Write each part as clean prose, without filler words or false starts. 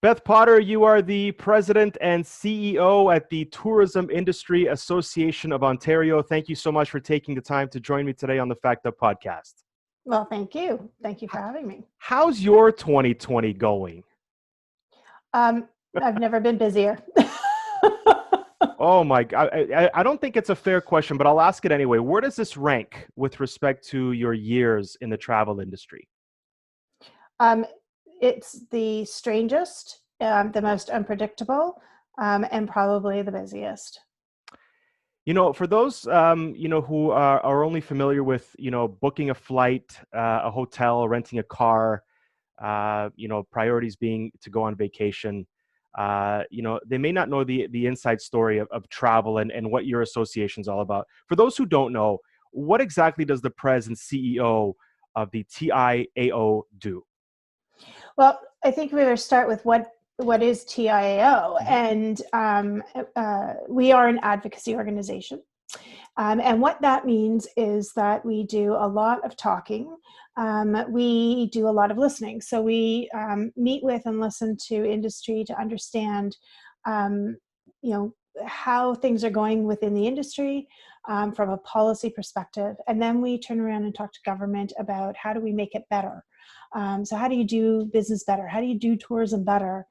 Beth Potter, you are the president and CEO at the Tourism Industry Association of Ontario. Thank you so much for taking the time to join me today on the Fact Up podcast. Well, thank you. Thank you for having me. How's your 2020 going? I've never been busier. Oh my God. I don't think it's a fair question, but I'll ask it anyway. Where does this rank with respect to your years in the travel industry? It's the strangest, the most unpredictable, and probably the busiest. For those, who are only familiar with, booking a flight, a hotel, renting a car, priorities being to go on vacation, they may not know the inside story of travel and what your association is all about. For those who don't know, what exactly does the president and CEO of the TIAO do? Well, I think we better start with what is TIAO, and we are an advocacy organization. And what that means is that we do a lot of talking. We do a lot of listening. So we meet with and listen to industry to understand, how things are going within the industry from a policy perspective. And then we turn around and talk to government about how do we make it better. So how do you do business better? How do you do tourism better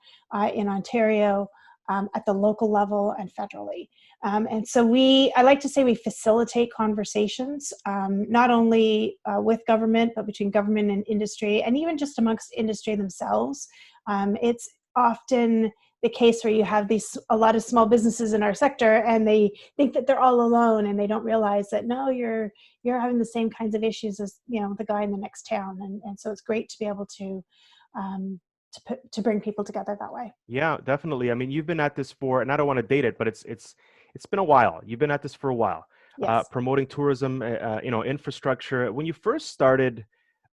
in Ontario at the local level and federally? And so I like to say we facilitate conversations, not only with government, but between government and industry, and even just amongst industry themselves. It's often the case where you have a lot of small businesses in our sector, and they think that they're all alone, and they don't realize that no, you're having the same kinds of issues as the guy in the next town, and so it's great to be able to bring people together that way. Yeah, definitely. I mean, you've been at this for, and I don't want to date it, but it's been a while. You've been at this for a while, Yes. Promoting tourism, infrastructure. When you first started,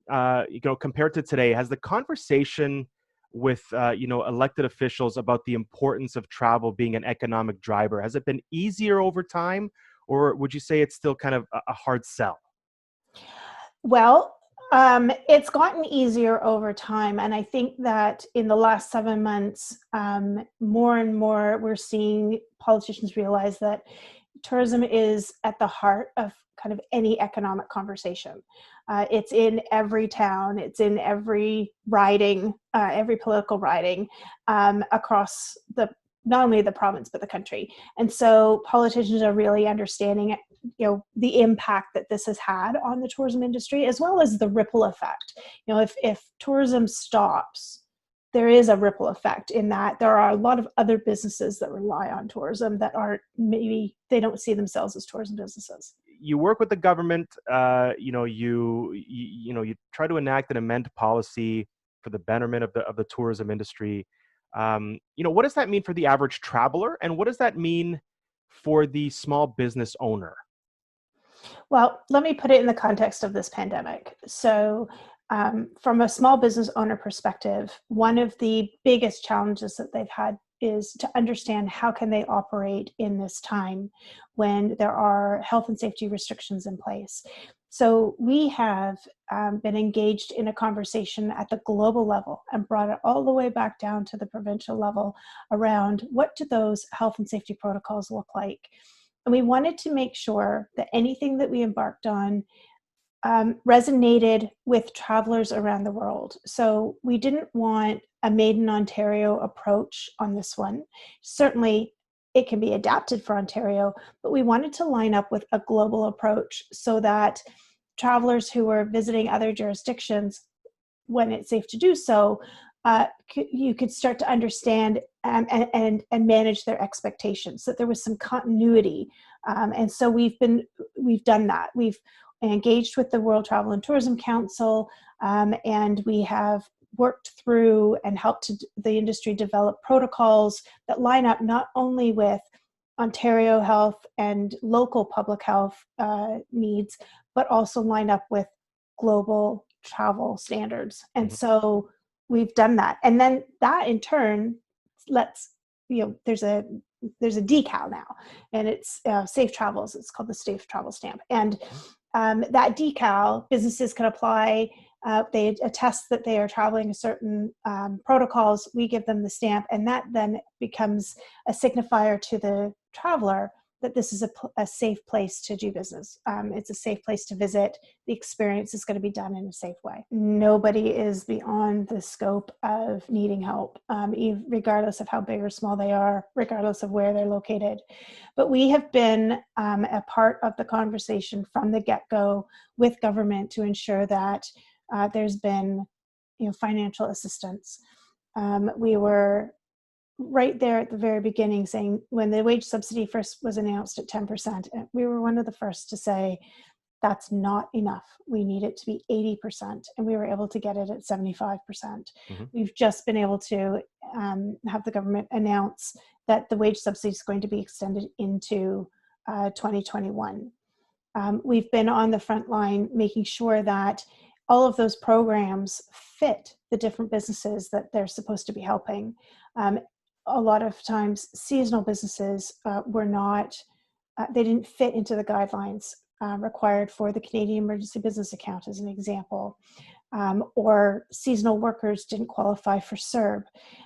compared to today, has the conversation with elected officials about the importance of travel being an economic driver, has it been easier over time, or would you say it's still kind of a hard sell? Well, it's gotten easier over time. And I think that in the last 7 months, more and more we're seeing politicians realize that tourism is at the heart of kind of any economic conversation. It's in every town, it's in every riding, every political riding across not only the province, but the country. And so politicians are really understanding the impact that this has had on the tourism industry, as well as the ripple effect. If tourism stops, there is a ripple effect in that there are a lot of other businesses that rely on tourism that maybe they don't see themselves as tourism businesses. You work with the government, you try to enact and amend policy for the betterment of the tourism industry. What does that mean for the average traveler, and what does that mean for the small business owner? Well, let me put it in the context of this pandemic. So from a small business owner perspective, one of the biggest challenges that they've had is to understand how can they operate in this time when there are health and safety restrictions in place. So we have been engaged in a conversation at the global level and brought it all the way back down to the provincial level around what do those health and safety protocols look like. And we wanted to make sure that anything that we embarked on resonated with travelers around the world. So we didn't want a made in Ontario approach on this one. Certainly it can be adapted for Ontario, but we wanted to line up with a global approach so that travelers who were visiting other jurisdictions, when it's safe to do so, you could start to understand and manage their expectations, that there was some continuity. And so we've done that. We've engaged with the World Travel and Tourism Council, and we have worked through and helped the industry develop protocols that line up not only with Ontario health and local public health needs, but also line up with global travel standards. And so we've done that. And then that in turn there's a decal now, and it's Safe Travels. It's called the Safe Travel Stamp. And that decal, businesses can apply They attest that they are traveling a certain protocols. We give them the stamp, and that then becomes a signifier to the traveler that this is a safe place to do business. It's a safe place to visit. The experience is going to be done in a safe way. Nobody is beyond the scope of needing help, regardless of how big or small they are, regardless of where they're located. But we have been a part of the conversation from the get-go with government to ensure that there's been, financial assistance. We were right there at the very beginning saying, when the wage subsidy first was announced at 10%, we were one of the first to say, that's not enough. We need it to be 80%. And we were able to get it at 75%. Mm-hmm. We've just been able to have the government announce that the wage subsidy is going to be extended into 2021. We've been on the front line making sure that all of those programs fit the different businesses that they're supposed to be helping. A lot of times seasonal businesses were not, they didn't fit into the guidelines required for the Canadian Emergency Business Account, as an example, or seasonal workers didn't qualify for CERB.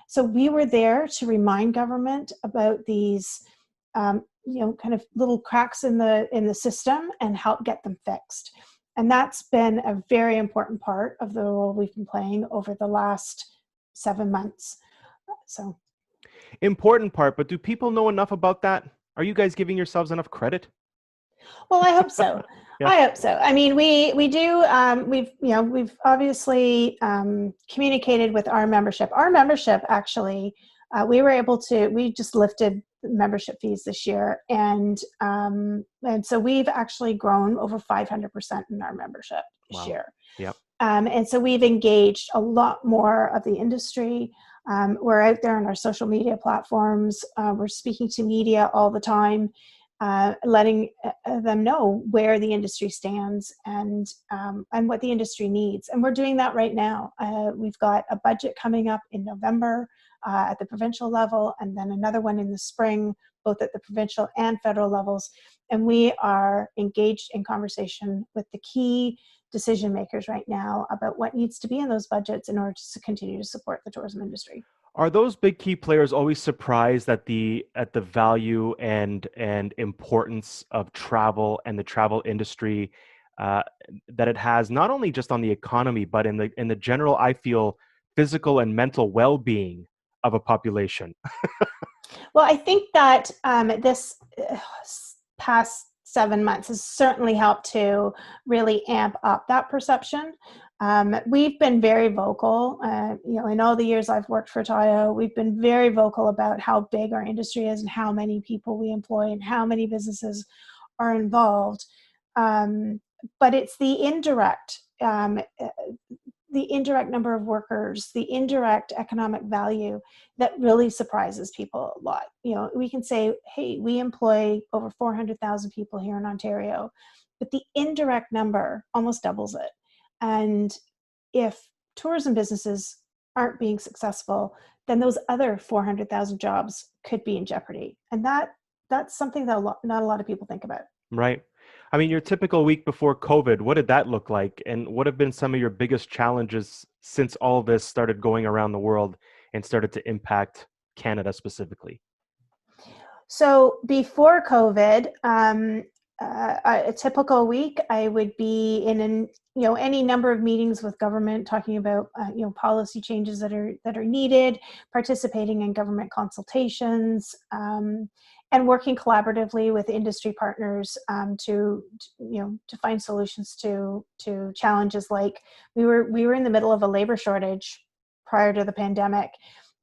So we were there to remind government about these, kind of little cracks in the system and help get them fixed. And that's been a very important part of the role we've been playing over the last 7 months. So. Important part, but do people know enough about that? Are you guys giving yourselves enough credit? Well, I hope so. Yeah. I hope so. I mean, we do. We've obviously communicated with our membership. Our membership, actually, we just lifted membership fees this year, and so we've actually grown over 500% in our membership this year. Yep. And so we've engaged a lot more of the industry. We're out there on our social media platforms. We're speaking to media all the time, letting them know where the industry stands and what the industry needs. And we're doing that right now. We've got a budget coming up in November at the provincial level, and then another one in the spring, both at the provincial and federal levels. And we are engaged in conversation with the key decision makers right now about what needs to be in those budgets in order to continue to support the tourism industry. Are those big key players always surprised at the value and importance of travel and the travel industry that it has, not only just on the economy, but in the general, I feel, physical and mental well-being of a population? Well, I think that this past 7 months has certainly helped to really amp up that perception. We've been very vocal, in all the years I've worked for TIAO, we've been very vocal about how big our industry is and how many people we employ and how many businesses are involved. But it's the indirect number of workers, the indirect economic value that really surprises people a lot. We can say, hey, we employ over 400,000 people here in Ontario, but the indirect number almost doubles it. And if tourism businesses aren't being successful, then those other 400,000 jobs could be in jeopardy. And that's something that not a lot of people think about. Right. I mean, your typical week before COVID, what did that look like? And what have been some of your biggest challenges since all this started going around the world and started to impact Canada specifically? So before COVID, a typical week, I would be in any number of meetings with government talking about policy changes that are needed, participating in government consultations, and working collaboratively with industry partners to find solutions to challenges like we were in the middle of a labor shortage prior to the pandemic.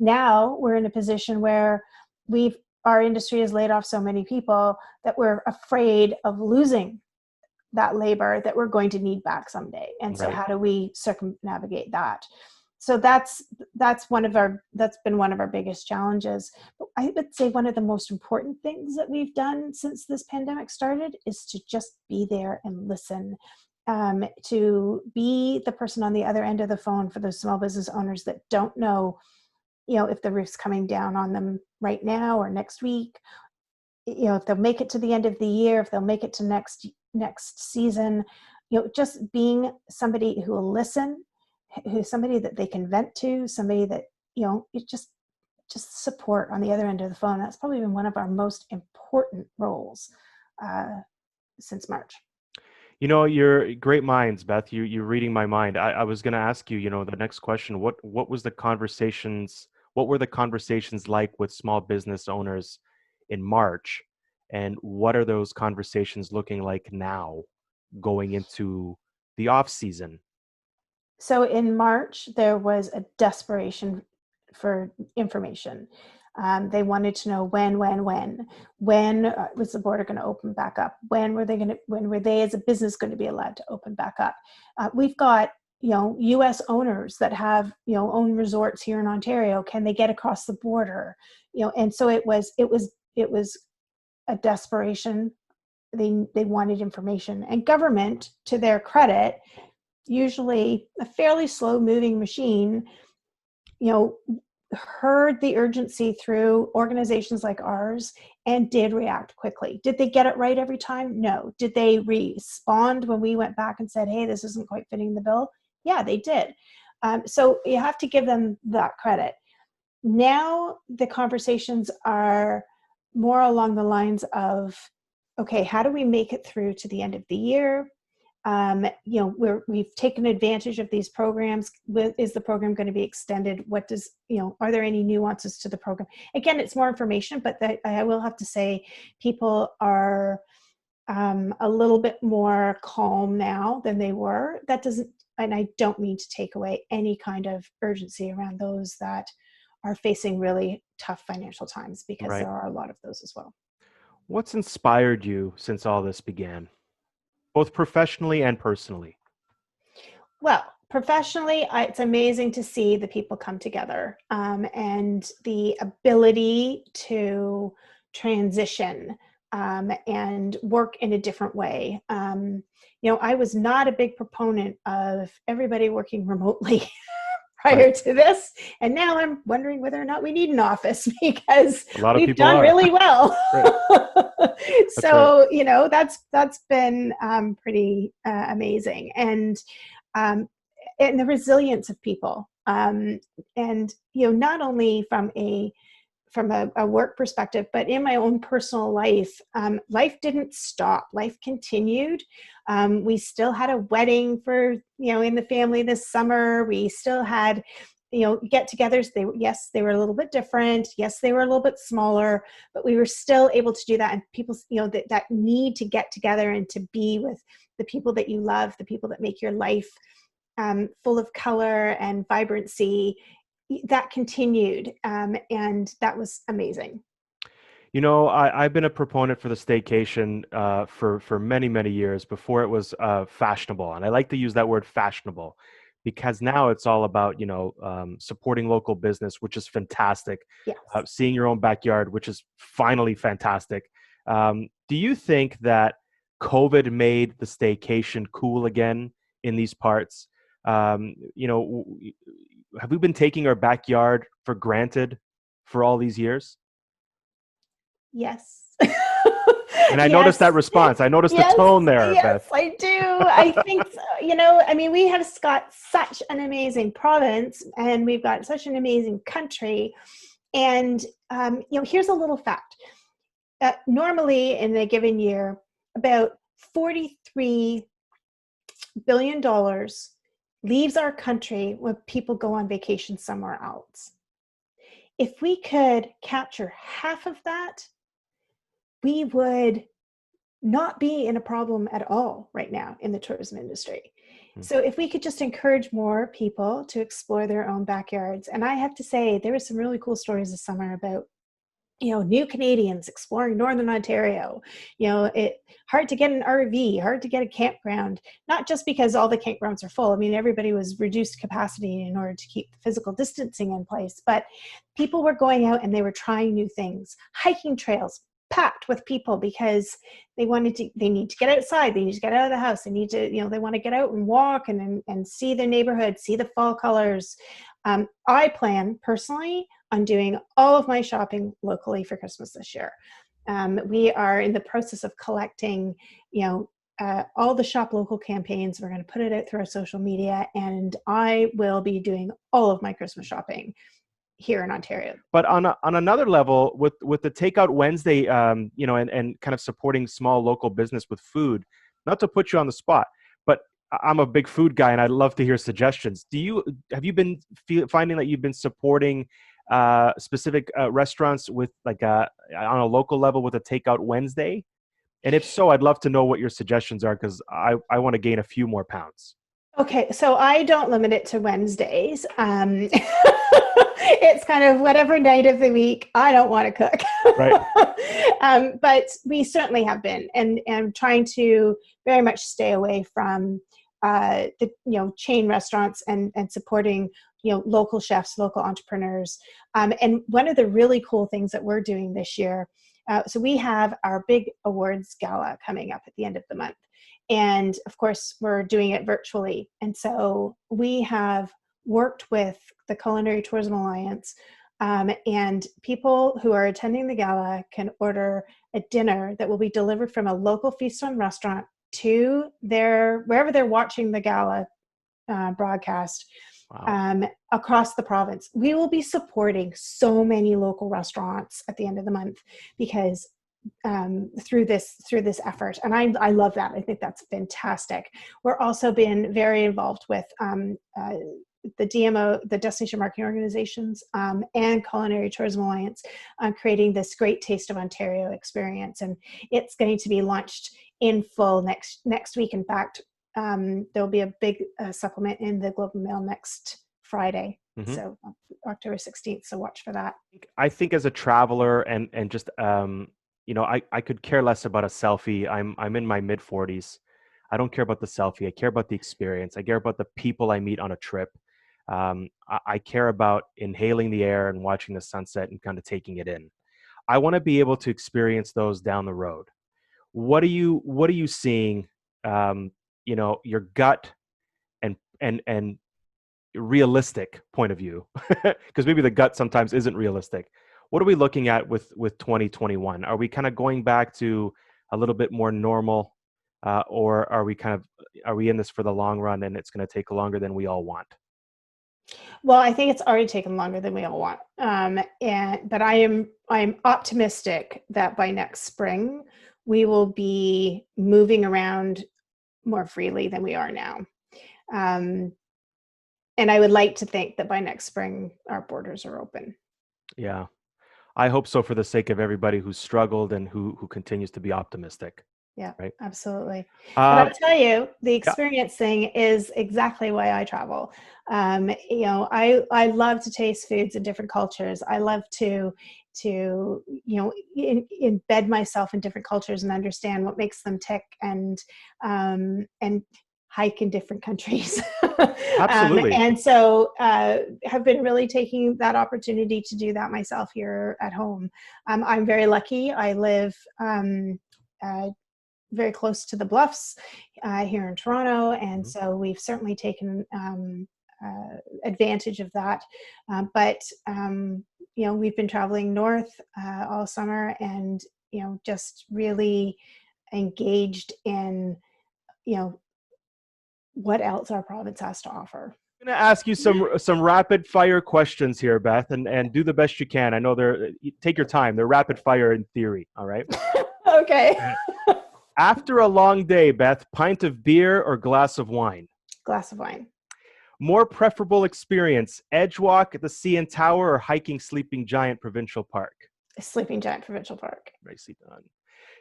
Now we're in a position where our industry has laid off so many people that we're afraid of losing that labor that we're going to need back someday. And so how do we circumnavigate that? So that's been one of our biggest challenges. But I would say one of the most important things that we've done since this pandemic started is to just be there and listen, to be the person on the other end of the phone for those small business owners that don't know, if the roof's coming down on them right now or next week, if they'll make it to the end of the year, if they'll make it to next season, just being somebody who will listen, who's somebody that they can vent to, somebody that, it just support on the other end of the phone. That's probably been one of our most important roles since March. You're great minds, Beth. You're reading my mind. I was going to ask you, the next question. What was the conversations? What were the conversations like with small business owners in March, and what are those conversations looking like now, going into the off season? So in March, there was a desperation for information. They wanted to know when was the border going to open back up? When were they as a business going to be allowed to open back up? We've got, U.S. owners that have, own resorts here in Ontario. Can they get across the border? And so it was a desperation. They wanted information, and government, to their credit, usually a fairly slow moving machine, heard the urgency through organizations like ours and did react quickly. Did they get it right every time? No. Did they respond when we went back and said, hey, this isn't quite fitting the bill? Yeah, they did. So you have to give them that credit. Now the conversations are more along the lines of, okay, how do we make it through to the end of the year? We've taken advantage of these programs. Is the program going to be extended? Are there any nuances to the program? Again, it's more information, but I will have to say people are a little bit more calm now than they were. That doesn't, and I don't mean to take away any kind of urgency around those that are facing really tough financial times, because Right. there are a lot of those as well. What's inspired you since all this began, both professionally and personally? Well, professionally, it's amazing to see the people come together, and the ability to transition and work in a different way. I was not a big proponent of everybody working remotely prior Right. to this, and now I'm wondering whether or not we need an office, because A lot of we've people done are. really well. Right. That's right. So that's been pretty amazing, um, and the resilience of people, and not only from a work perspective, but in my own personal life. Life didn't stop. Life continued. We still had a wedding for, in the family this summer. We still had, get-togethers. They were a little bit different. Yes, they were a little bit smaller, but we were still able to do that. And people, that need to get together and to be with the people that you love, the people that make your life full of color and vibrancy, that continued, and that was amazing. I've been a proponent for the staycation for many, many years before it was fashionable. And I like to use that word fashionable because now it's all about, supporting local business, which is fantastic. Yes. Seeing your own backyard, which is finally fantastic. Do you think that COVID made the staycation cool again in these parts? Have we been taking our backyard for granted for all these years? Yes. And I noticed that Yes. response. I noticed the Yes. tone there, Yes, Beth. I do. I think so. We have got such an amazing province, and we've got such an amazing country. And, here's a little fact. Normally in a given year, about $43 billion leaves our country when people go on vacation somewhere else. If we could capture half of that, we would not be in a problem at all right now in the tourism industry. So if we could just encourage more people to explore their own backyards. And I have to say, there were some really cool stories this summer about, new Canadians exploring Northern Ontario. It hard to get an RV, hard to get a campground, not just because all the campgrounds are full. I mean, everybody was reduced capacity in order to keep the physical distancing in place, but people were going out and they were trying new things. Hiking trails packed with people because they need to get outside, they need to get out of the house, they need to, they want to get out and walk and see their neighborhood, see the fall colors. I plan personally on doing all of my shopping locally for Christmas this year. We are in the process of collecting, all the shop local campaigns. We're going to put it out through our social media, and I will be doing all of my Christmas shopping here in Ontario. But on another level, with the Takeout Wednesday, you know, and kind of supporting small local business with food, not to put you on the spot, but I'm a big food guy and I'd love to hear suggestions. Have you been finding that you've been supporting specific restaurants with like on a local level with a Takeout Wednesday? And if so, I'd love to know what your suggestions are, because I want to gain a few more pounds. Okay, so I don't limit it to Wednesdays. It's kind of whatever night of the week I don't want to cook. Right. But we certainly have been, and trying to very much stay away from the chain restaurants, and supporting local chefs, local entrepreneurs. And one of the really cool things that we're doing this year, so we have our big awards gala coming up at the end of the month. And of course, we're doing it virtually. And so we have worked with the Culinary Tourism Alliance, and people who are attending the gala can order a dinner that will be delivered from a local feast-on restaurant to wherever they're watching the gala broadcast. Wow. Across the province. We will be supporting so many local restaurants at the end of the month, because through this effort, and I love that. I think that's fantastic. We're also been very involved with the DMO, the Destination Marketing Organizations, and Culinary Tourism Alliance, creating this Great Taste of Ontario experience, and it's going to be launched in full next week. In fact, there'll be a big supplement in the Globe and Mail next Friday. Mm-hmm. So October 16th. So watch for that. I think as a traveler and just I could care less about a selfie. I'm in my mid 40s. I don't care about the selfie. I care about the experience. I care about the people I meet on a trip. I care about inhaling the air and watching the sunset and kind of taking it in. I want to be able to experience those down the road. What are you seeing? Your gut and realistic point of view, because maybe the gut sometimes isn't realistic. What are we looking at with 2021? Are we kind of going back to a little bit more normal, or are we in this for the long run and it's going to take longer than we all want? Well, I think it's already taken longer than we all want, but I'm optimistic that by next spring we will be moving around more freely than we are now. And I would like to think that by next spring, our borders are open. Yeah, I hope so, for the sake of everybody who's struggled and who continues to be optimistic. Yeah, right. Absolutely. But I'll tell you, the experience thing is exactly why I travel. I love to taste foods in different cultures. I love to embed myself in different cultures and understand what makes them tick, and hike in different countries. Absolutely. And so have been really taking that opportunity to do that myself here at home. I'm very lucky. I live very close to the Bluffs here in Toronto, and so we've certainly taken advantage of that. But we've been traveling north all summer, and just really engaged in what else our province has to offer. I'm going to ask you some rapid fire questions here, Beth, and do the best you can. I know take your time. They're rapid fire in theory. All right. Okay. After a long day, Beth, pint of beer or glass of wine? Glass of wine. More preferable experience, edge walk at the CN Tower or hiking Sleeping Giant Provincial Park? Sleeping Giant Provincial Park. Nicely done.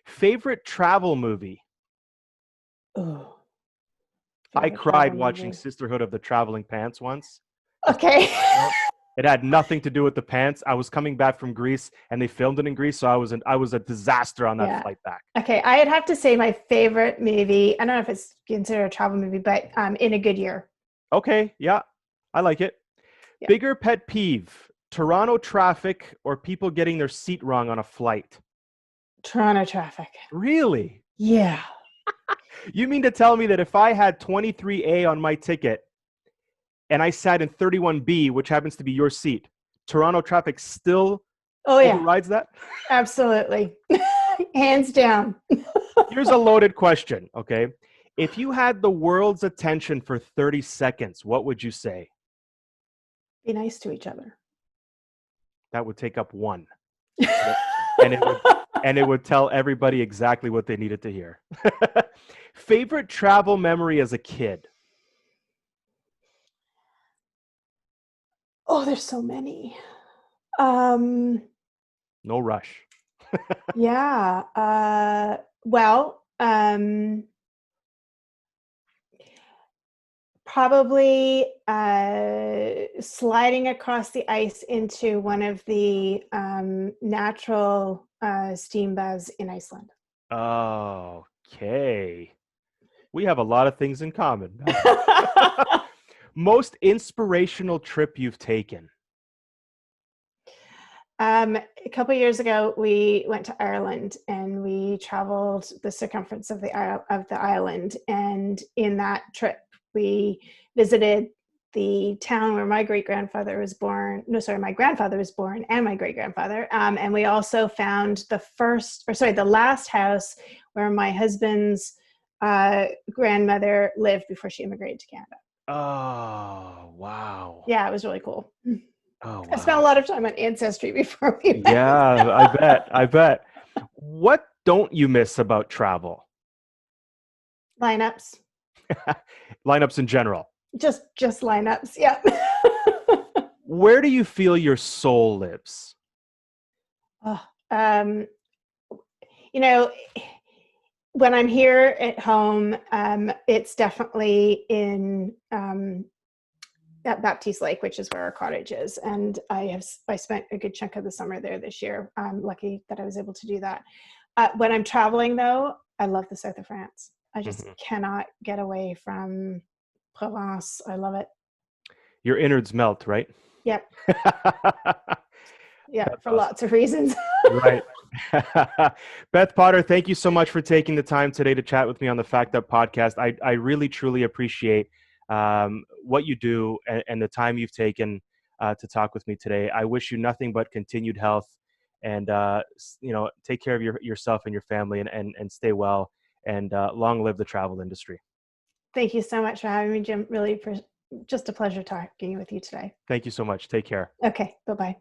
Favorite travel movie? Oh. I cried watching Sisterhood of the Traveling Pants once. Okay. It had nothing to do with the pants. I was coming back from Greece, and they filmed it in Greece, so I was a disaster on that flight back. Okay, I'd have to say my favorite movie, I don't know if it's considered a travel movie, but In a Good Year. Okay, yeah, I like it. Yeah. Bigger pet peeve, Toronto traffic or people getting their seat wrong on a flight? Toronto traffic. Really? Yeah. You mean to tell me that if I had 23A on my ticket and I sat in 31B, which happens to be your seat, Toronto traffic still overrides that? Absolutely. Hands down. Here's a loaded question, okay? If you had the world's attention for 30 seconds, what would you say? Be nice to each other. That would take up one. And it would tell everybody exactly what they needed to hear. Favorite travel memory as a kid? Oh, there's so many. Um, No rush. yeah. Well, probably sliding across the ice into one of the natural steam baths in Iceland. Okay. We have a lot of things in common. Most inspirational trip you've taken? A couple of years ago, we went to Ireland and we traveled the circumference of the island. And in that trip, we visited the town where my great-grandfather was born. No, sorry, my grandfather was born and my great-grandfather. And we also found the last house where my husband's grandmother lived before she immigrated to Canada. Oh, wow. Yeah, it was really cool. Oh, I spent a wow. lot of time on Ancestry before we went. Yeah, I bet. What don't you miss about travel? Lineups. Lineups in general. Just lineups. Yeah. Where do you feel your soul lives? Oh, you know, when I'm here at home, it's definitely in at Baptiste Lake, which is where our cottage is. And I spent a good chunk of the summer there this year. I'm lucky that I was able to do that. When I'm traveling, though, I love the south of France. I just cannot get away from Provence. I love it. Your innards melt, right? Yep. Yeah, That's for awesome. lots of reasons. Right. Beth Potter, thank you so much for taking the time today to chat with me on the Fact Up podcast. I really, truly appreciate what you do and the time you've taken to talk with me today. I wish you nothing but continued health and, take care of yourself and your family and stay well and long live the travel industry. Thank you so much for having me, Jim. Really, just a pleasure talking with you today. Thank you so much. Take care. Okay, bye-bye.